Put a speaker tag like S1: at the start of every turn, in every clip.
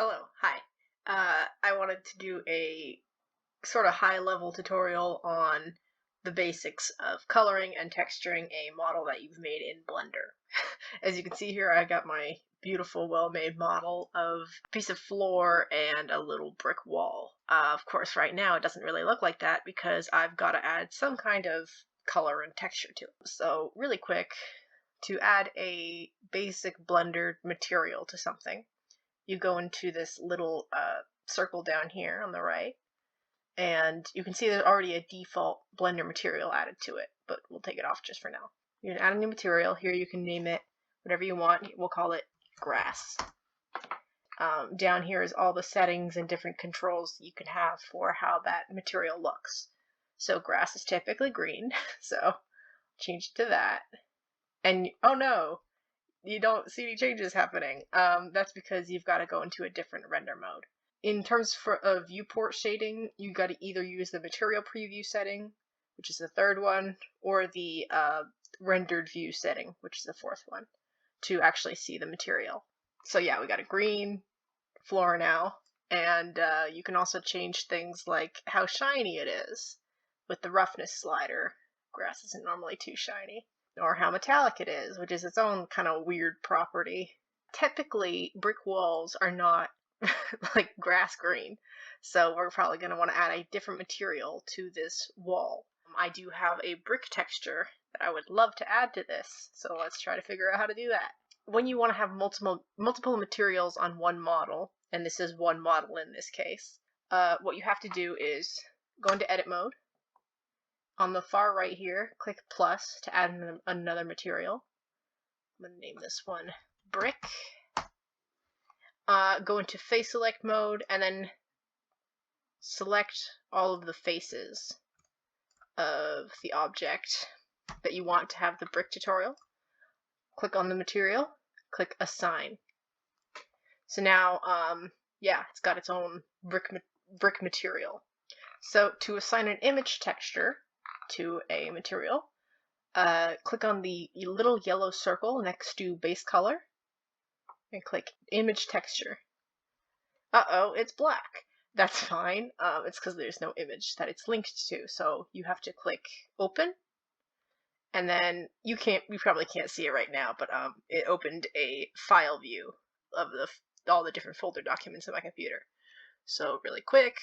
S1: Hello, hi. I wanted to do a sort of high-level tutorial on the basics of coloring and texturing a model that you've made in Blender. As you can see here, I got my beautiful, well-made model of a piece of floor and a little brick wall. Of course, right now it doesn't really look like that because I've got to add some kind of color and texture to it. So really quick, to add a basic Blender material to something, you go into this little circle down here on the right, and you can see there's already a default Blender material added to it, but we'll take it off just for now. You can add a new material. Here you can name it whatever you want. We'll call it grass. Down here is all the settings and different controls you can have for how that material looks. So grass is typically green, so change it to that. And oh no, you don't see any changes happening. That's because you've got to go into a different render mode. In terms of viewport shading, you got to either use the material preview setting, which is the third one, or the rendered view setting, which is the fourth one, to actually see the material. So yeah, we got a green floor now, and you can also change things like how shiny it is with the roughness slider. Grass isn't normally too shiny. Or how metallic it is, which is its own kind of weird property. Typically, brick walls are not like grass green, so we're probably going to want to add a different material to this wall. I do have a brick texture that I would love to add to this, so let's try to figure out how to do that. When you want to have multiple materials on one model, and this is one model in this case, what you have to do is go into edit mode. On the far right here, click plus to add another material. I'm going to name this one brick. Go into face select mode and then select all of the faces of the object that you want to have the brick tutorial. Click on the material, click assign. So now, yeah, it's got its own brick material. So to assign an image texture to a material, click on the little yellow circle next to base color and click image texture. Uh-oh, it's black. That's fine. It's because there's no image that it's linked to, so you have to click open, and then you probably can't see it right now, but it opened a file view of all the different folder documents in my computer. So really quick,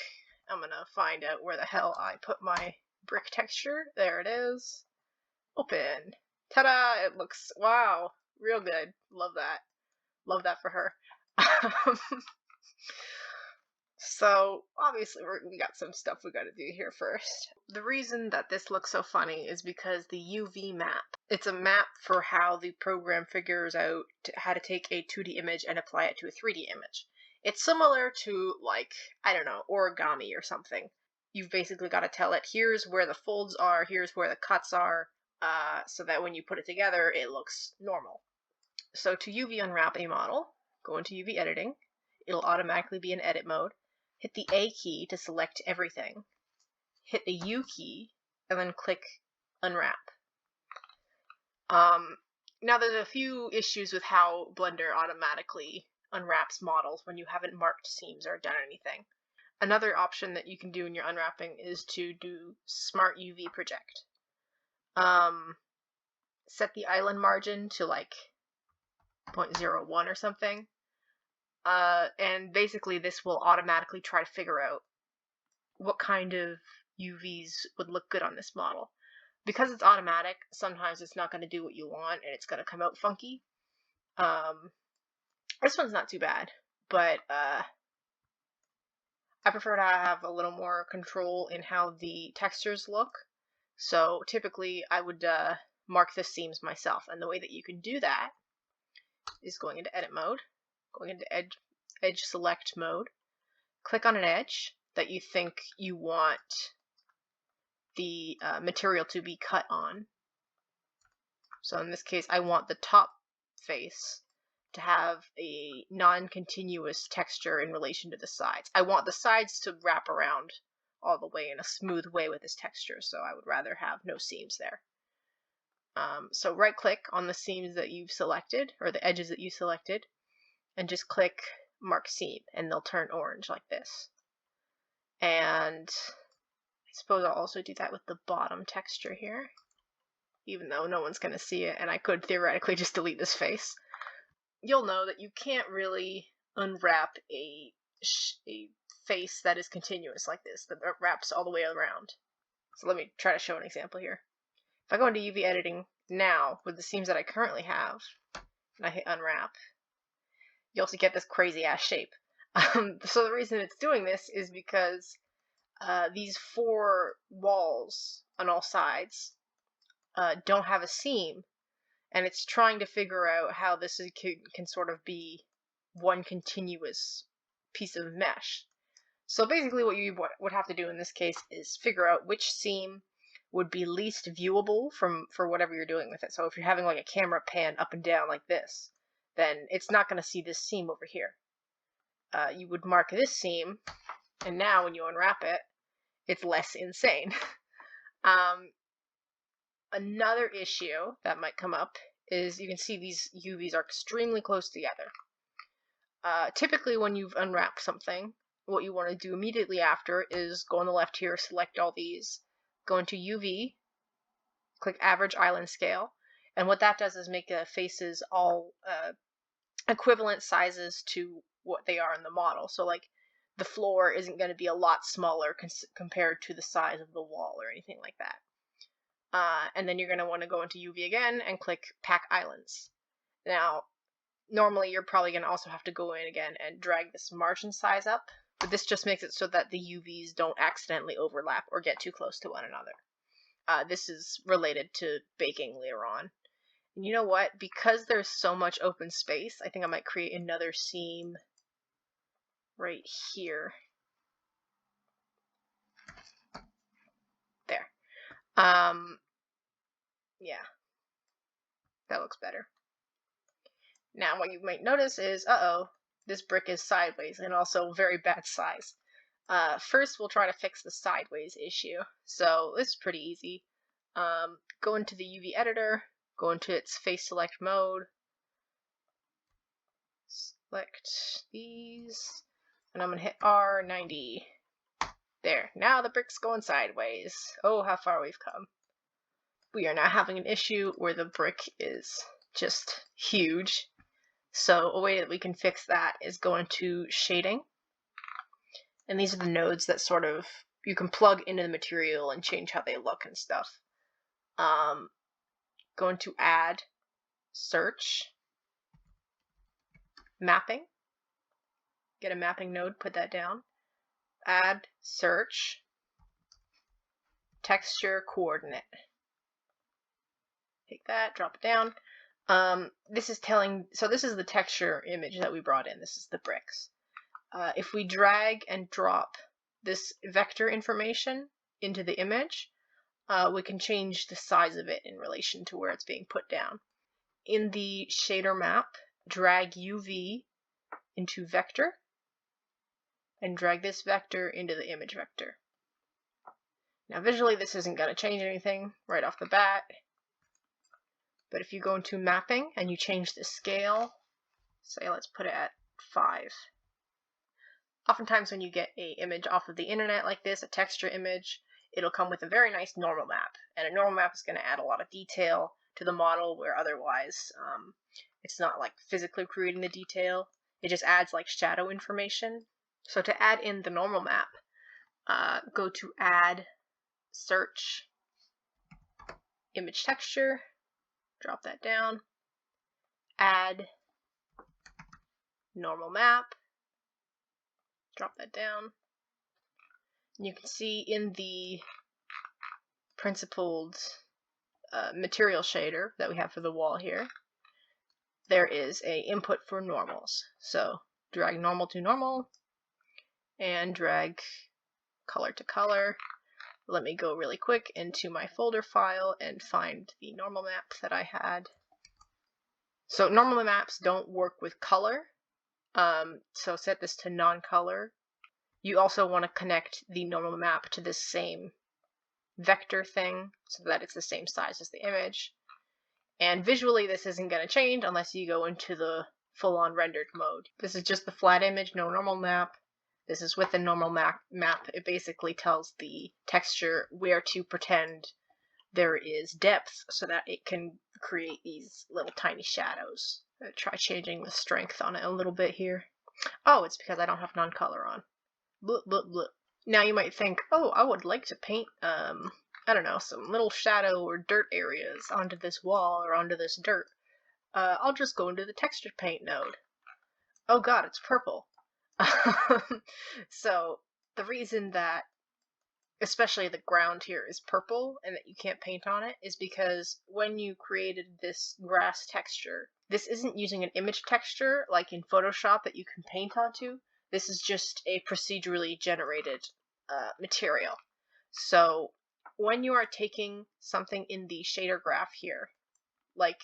S1: I'm gonna find out where the hell I put my brick texture. There it is. Open. Ta-da! It looks, wow, real good. Love that. Love that for her. So obviously we got some stuff we got to do here first. The reason that this looks so funny is because the UV map. It's a map for how the program figures out how to take a 2D image and apply it to a 3D image. It's similar to, like, I don't know, origami or something. You've basically got to tell it, here's where the folds are, here's where the cuts are, so that when you put it together, it looks normal. So to UV unwrap a model, go into UV editing. It'll automatically be in edit mode. Hit the A key to select everything. Hit the U key, and then click unwrap. Now there's a few issues with how Blender automatically unwraps models when you haven't marked seams or done anything. Another option that you can do in your unwrapping is to do Smart UV Project. Set the island margin to like 0.01 or something. And basically this will automatically try to figure out what kind of UVs would look good on this model. Because it's automatic, sometimes it's not going to do what you want and it's going to come out funky. This one's not too bad, but I prefer to have a little more control in how the textures look. So typically I would mark the seams myself, and the way that you can do that is going into edit mode, going into edge select mode, click on an edge that you think you want the material to be cut on. So in this case, I want the top face to have a non-continuous texture in relation to the sides. I want the sides to wrap around all the way in a smooth way with this texture, so I would rather have no seams there. So right click on the seams that you've selected, or the edges that you selected, and just click mark seam, and they'll turn orange like this. And I suppose I'll also do that with the bottom texture here, even though no one's going to see it, and I could theoretically just delete this face. You'll know that you can't really unwrap a face that is continuous like this, that wraps all the way around. So let me try to show an example here. If I go into UV editing now with the seams that I currently have, and I hit unwrap, you also get this crazy ass shape. So the reason it's doing this is because these 4 walls on all sides don't have a seam, and it's trying to figure out how this can sort of be one continuous piece of mesh. So basically what you would have to do in this case is figure out which seam would be least viewable for whatever you're doing with it. So if you're having like a camera pan up and down like this, then it's not going to see this seam over here. You would mark this seam, and now when you unwrap it, it's less insane. Another issue that might come up is you can see these UVs are extremely close together. Typically when you've unwrapped something, what you want to do immediately after is go on the left here, select all these, go into UV, click average island scale, and what that does is make the faces all equivalent sizes to what they are in the model. So like the floor isn't going to be a lot smaller compared to the size of the wall or anything like that. And then you're going to want to go into UV again and click Pack Islands. Now, normally you're probably going to also have to go in again and drag this margin size up, but this just makes it so that the UVs don't accidentally overlap or get too close to one another. This is related to baking later on. And you know what? Because there's so much open space, I think I might create another seam right here. There. Yeah, that looks better. Now what you might notice is, this brick is sideways and also very bad size. First we'll try to fix the sideways issue. So this is pretty easy. Go into the UV editor, go into its face select mode, select these, and I'm going to hit R90. There, now the brick's going sideways. Oh, how far we've come. We are now having an issue where the brick is just huge. So a way that we can fix that is go into shading. And these are the nodes that sort of, you can plug into the material and change how they look and stuff. Go into add, search, mapping. Get a mapping node, put that down. Add, search, texture, coordinate. Take that, drop it down. This is this is the texture image that we brought in. This is the bricks. If we drag and drop this vector information into the image, we can change the size of it in relation to where it's being put down. In the shader map, drag UV into vector, and drag this vector into the image vector. Now visually this isn't going to change anything right off the bat, but if you go into mapping and you change the scale, say let's put it at 5. Oftentimes when you get an image off of the internet like this, a texture image, it'll come with a very nice normal map. And a normal map is going to add a lot of detail to the model, where otherwise it's not like physically creating the detail. It just adds like shadow information. So to add in the normal map, go to add, search, image texture, drop that down, add, normal map, drop that down. You can see in the principled material shader that we have for the wall here, there is a input for normals. So drag normal to normal and drag color to color. Let me go really quick into my folder file and find the normal map that I had. So normal maps don't work with color. So set this to non-color. You also want to connect the normal map to this same vector thing so that it's the same size as the image. And visually this isn't going to change unless you go into the full-on rendered mode. This is just the flat image, no normal map. This is with the normal map. It basically tells the texture where to pretend there is depth so that it can create these little tiny shadows. I'm gonna try changing the strength on it a little bit here. Oh, it's because I don't have non-color on. Blah, blah, blah. Now you might think, oh, I would like to paint, I don't know, some little shadow or dirt areas onto this wall or onto this dirt. I'll just go into the texture paint node. Oh god, it's purple. So the reason that especially the ground here is purple and that you can't paint on it is because when you created this grass texture, this isn't using an image texture like in Photoshop that you can paint onto. This is just a procedurally generated material. So when you are taking something in the shader graph here, like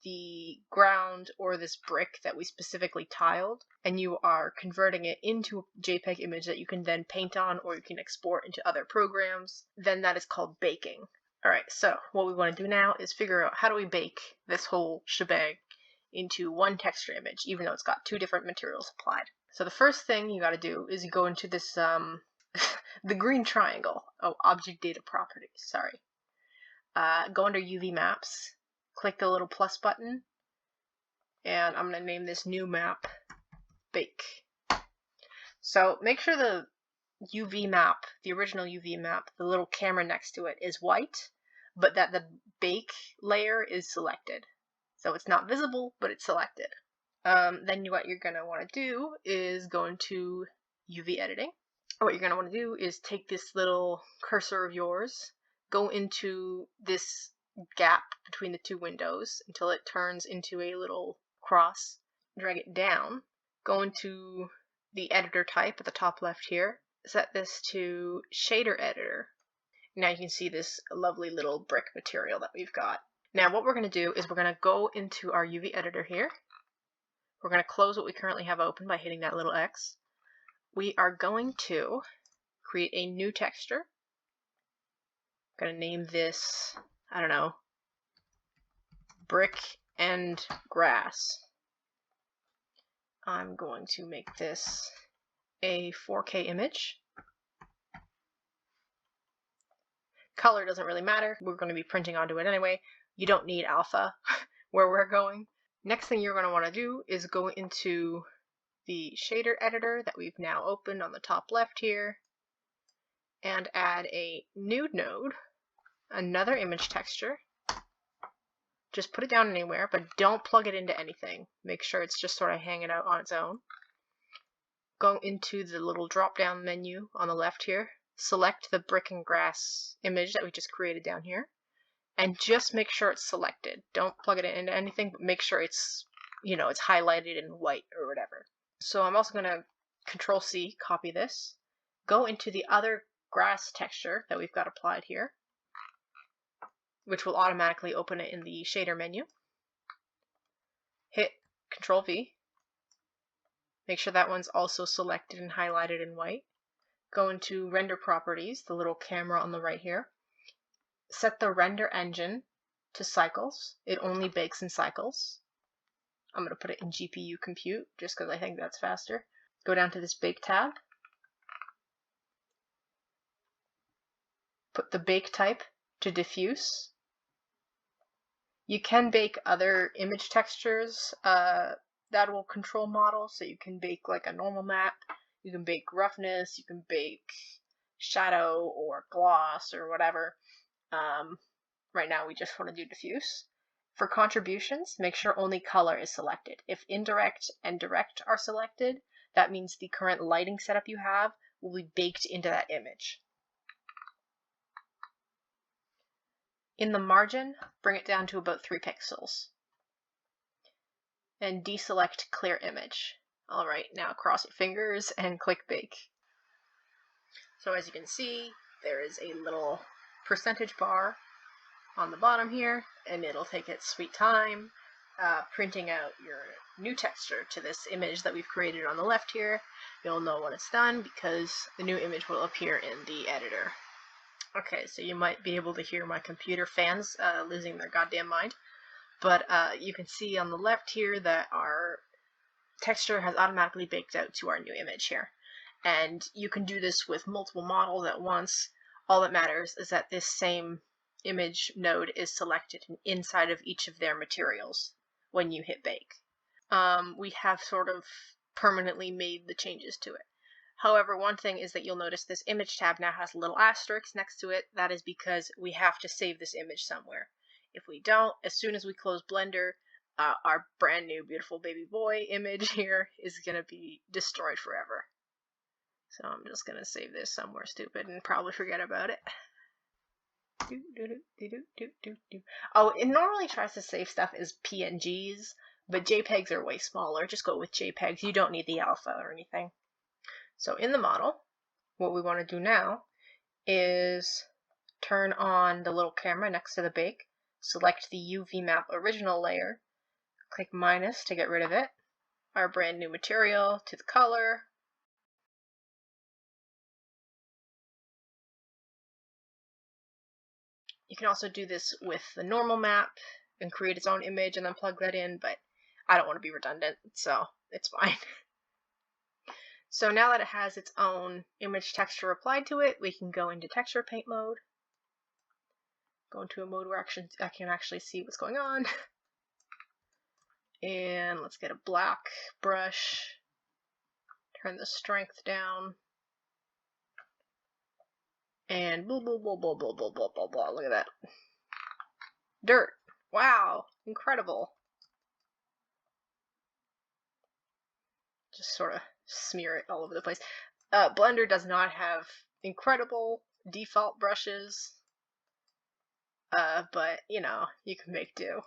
S1: the ground or this brick that we specifically tiled, and you are converting it into a JPEG image that you can then paint on or you can export into other programs, then that is called baking. Alright, so what we want to do now is figure out how do we bake this whole shebang into one texture image, even though it's got two different materials applied. So the first thing you gotta do is you go into this, the green triangle. Oh, object data properties, sorry. Go under UV maps, click the little plus button, and I'm going to name this new map Bake. So make sure the UV map, the original UV map, the little camera next to it is white, but that the Bake layer is selected. So it's not visible, but it's selected. Then what you're going to want to do is go into UV editing. What you're going to want to do is take this little cursor of yours, go into this gap between the two windows until it turns into a little cross, drag it down, go into the editor type at the top left here, set this to shader editor. Now you can see this lovely little brick material that we've got. Now what we're going to do is we're going to go into our UV editor here. We're going to close what we currently have open by hitting that little X. We are going to create a new texture. I'm going to name this, I don't know, brick and grass. I'm going to make this a 4K image. Color doesn't really matter. We're going to be printing onto it anyway. You don't need alpha where we're going. Next thing you're going to want to do is go into the shader editor that we've now opened on the top left here and add a new node, another image texture. Just put it down anywhere, but don't plug it into anything. Make sure it's just sort of hanging out on its own. Go into the little drop-down menu on the left here. Select the brick and grass image that we just created down here. And just make sure it's selected. Don't plug it into anything, but make sure it's, you know, it's highlighted in white or whatever. So I'm also going to Control-C, copy this. Go into the other grass texture that we've got applied here, which will automatically open it in the shader menu. Hit Control-V. Make sure that one's also selected and highlighted in white. Go into Render Properties, the little camera on the right here. Set the render engine to cycles. It only bakes in cycles. I'm going to put it in GPU compute just because I think that's faster. Go down to this Bake tab. Put the bake type to diffuse. You can bake other image textures that will control models, so you can bake like a normal map, you can bake roughness, you can bake shadow or gloss or whatever. Right now we just want to do diffuse. For contributions, make sure only color is selected. If indirect and direct are selected, that means the current lighting setup you have will be baked into that image. In the margin, bring it down to about 3 pixels. And deselect clear image. Alright, now cross your fingers and click bake. So as you can see, there is a little percentage bar on the bottom here, and it'll take its sweet time printing out your new texture to this image that we've created on the left here. You'll know when it's done because the new image will appear in the editor. Okay, so you might be able to hear my computer fans losing their goddamn mind. But you can see on the left here that our texture has automatically baked out to our new image here. And you can do this with multiple models at once. All that matters is that this same image node is selected inside of each of their materials when you hit bake. We have sort of permanently made the changes to it. However, one thing is that you'll notice this image tab now has a little asterisk next to it. That is because we have to save this image somewhere. If we don't, as soon as we close Blender, our brand new beautiful baby boy image here is going to be destroyed forever. So I'm just going to save this somewhere stupid and probably forget about it. Oh, it normally tries to save stuff as PNGs, but JPEGs are way smaller. Just go with JPEGs. You don't need the alpha or anything. So in the model, what we want to do now is turn on the little camera next to the bake, select the UV map original layer, click minus to get rid of it, our brand new material to the color, you can also do this with the normal map and create its own image and then plug that in, but I don't want to be redundant, so it's fine. So now that it has its own image texture applied to it, we can go into texture paint mode, go into a mode where I can actually see what's going on. And let's get a black brush, turn the strength down, and blah, blah, blah, blah, blah, blah, blah, blah, blah. Look at that. Dirt. Wow. Incredible. Just sort of smear it all over the place. Blender does not have incredible default brushes, but, you know, you can make do.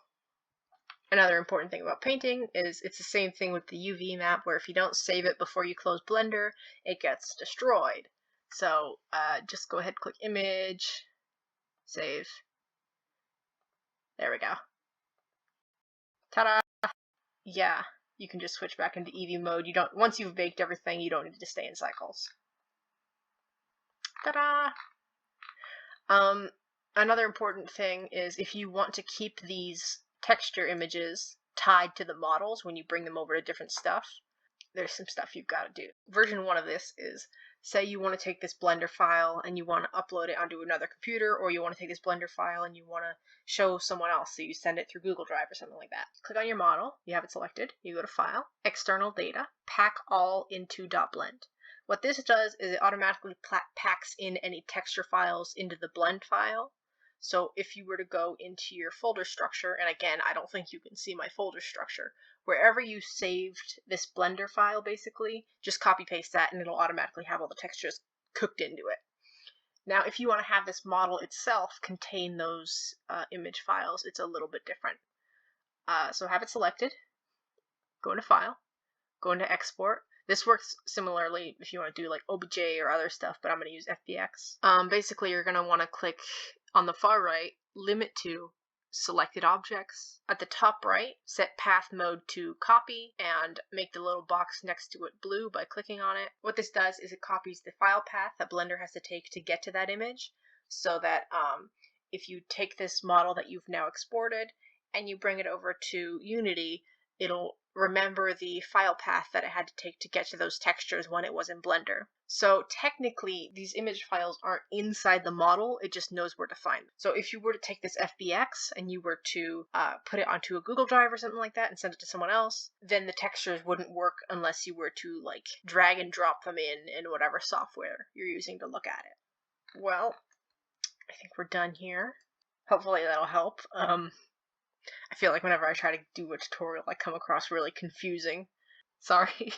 S1: Another important thing about painting is it's the same thing with the UV map, where if you don't save it before you close Blender, it gets destroyed. So just go ahead, click image, save. There we go. Ta-da! Yeah, you can just switch back into Eevee mode. Once you've baked everything, you don't need to stay in cycles. Ta-da! Another important thing is if you want to keep these texture images tied to the models when you bring them over to different stuff, there's some stuff you've got to do. Version 1 of this is, say you want to take this Blender file and you want to upload it onto another computer, or you want to take this Blender file and you want to show someone else, so you send it through Google Drive or something like that. Click on your model, you have it selected, you go to File, External Data, Pack All into .blend. What this does is it automatically packs in any texture files into the blend file. So if you were to go into your folder structure, and again, I don't think you can see my folder structure, wherever you saved this Blender file, basically, just copy paste that and it'll automatically have all the textures cooked into it. Now, if you want to have this model itself contain those image files, it's a little bit different. So have it selected, go into File, go into Export. This works similarly if you want to do like OBJ or other stuff, but I'm going to use FBX. Basically, you're going to want to click on the far right, Limit to Selected Objects. At the top right, set Path Mode to Copy, and make the little box next to it blue by clicking on it. What this does is it copies the file path that Blender has to take to get to that image, so that if you take this model that you've now exported and you bring it over to Unity, it'll remember the file path that it had to take to get to those textures when it was in Blender. So technically, these image files aren't inside the model, it just knows where to find them. So if you were to take this FBX and you were to put it onto a Google Drive or something like that and send it to someone else, then the textures wouldn't work unless you were to like drag and drop them in whatever software you're using to look at it. Well, I think we're done here. Hopefully that'll help. I feel like whenever I try to do a tutorial, I come across really confusing. Sorry.